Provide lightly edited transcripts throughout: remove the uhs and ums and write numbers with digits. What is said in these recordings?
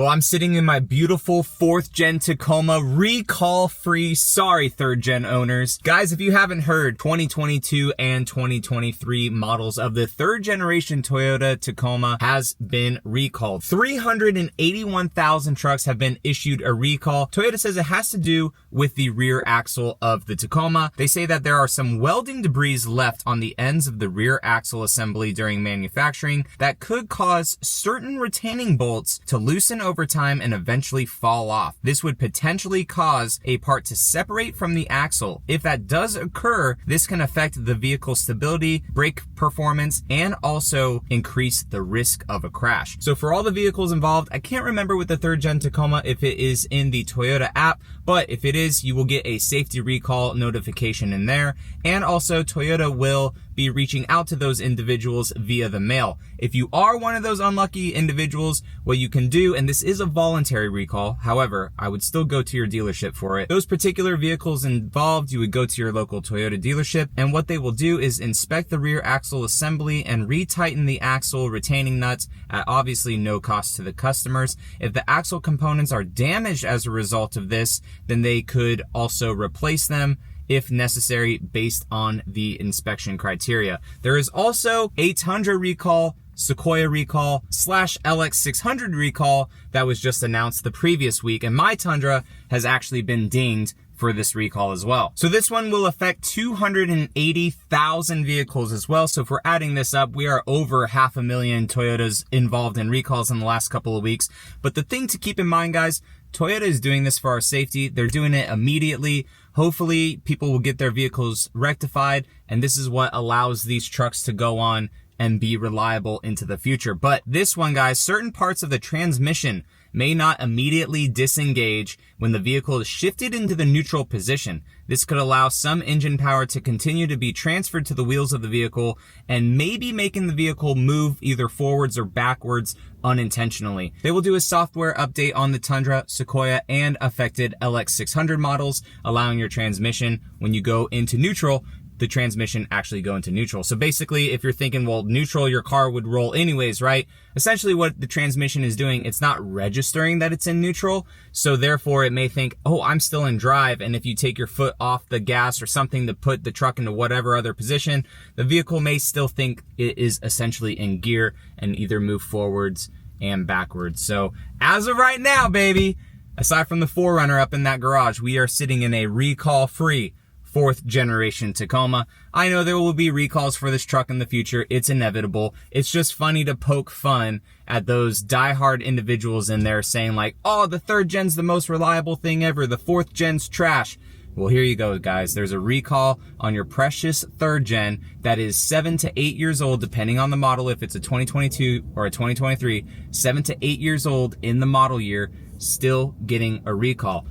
Well, I'm sitting in my beautiful 4th Gen Tacoma, recall-free. Sorry, 3rd Gen owners. Guys, if you haven't heard, 2022 and 2023 models of the 3rd generation Toyota Tacoma has been recalled. 381,000 trucks have been issued a recall. Toyota says it has to do with the rear axle of the Tacoma. They say that there are some welding debris left on the ends of the rear axle assembly during manufacturing that could cause certain retaining bolts to loosen over time and eventually fall off. This would potentially cause a part to separate from the axle. If that does occur, this can affect the vehicle's stability, brake performance, and also increase the risk of a crash. So for all the vehicles involved, I can't remember with the 3rd Gen Tacoma if it is in the Toyota app, but if it is, you will get a safety recall notification in there. And also Toyota will be reaching out to those individuals via the mail. If you are one of those unlucky individuals, what you can do, and this is a voluntary recall, however, I would still go to your dealership for it. Those particular vehicles involved, you would go to your local Toyota dealership, and what they will do is inspect the rear axle assembly and retighten the axle retaining nuts at obviously no cost to the customers. If the axle components are damaged as a result of this, then they could also replace them if necessary based on the inspection criteria. There is also a Tundra recall, Sequoia recall, / LX600 recall that was just announced the previous week, and my Tundra has actually been dinged for this recall as well. So this one will affect 280,000 vehicles as well. So if we're adding this up, we are over 500,000 Toyotas involved in recalls in the last couple of weeks. But the thing to keep in mind, guys, Toyota is doing this for our safety. They're doing it immediately. Hopefully people will get their vehicles rectified, and this is what allows these trucks to go on and be reliable into the future. But this one, guys, certain parts of the transmission may not immediately disengage when the vehicle is shifted into the neutral position. This could allow some engine power to continue to be transferred to the wheels of the vehicle and maybe making the vehicle move either forwards or backwards unintentionally. They will do a software update on the Tundra, Sequoia, and affected LX600 models, allowing your transmission, when you go into neutral, the transmission actually go into neutral. So basically, if you're thinking, well, neutral, your car would roll anyways, right? Essentially what the transmission is doing, it's not registering that it's in neutral. So therefore it may think, oh, I'm still in drive. And if you take your foot off the gas or something to put the truck into whatever other position, the vehicle may still think it is essentially in gear and either move forwards and backwards. So as of right now, baby, aside from the 4Runner up in that garage, we are sitting in a recall-free 4th generation Tacoma. I know there will be recalls for this truck in the future. It's inevitable. It's just funny to poke fun at those diehard individuals in there saying like, oh, the 3rd gen's the most reliable thing ever. The 4th gen's trash. Well, here you go, guys. There's a recall on your precious 3rd gen that is 7 to 8 years old, depending on the model. If it's a 2022 or a 2023, 7 to 8 years old in the model year, still getting a recall.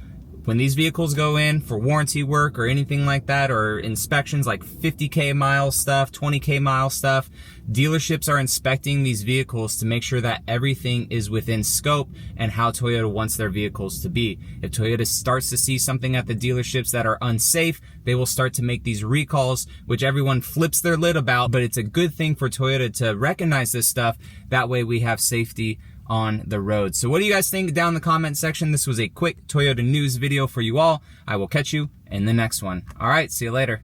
When these vehicles go in for warranty work or anything like that, or inspections like 50K mile stuff, 20K mile stuff, dealerships are inspecting these vehicles to make sure that everything is within scope and how Toyota wants their vehicles to be. If Toyota starts to see something at the dealerships that are unsafe, they will start to make these recalls, which everyone flips their lid about, but it's a good thing for Toyota to recognize this stuff. That way we have safety on the road. So what do you guys think down in the comment section? This was a quick Toyota news video for you all. I will catch you in the next one. All right, see you later.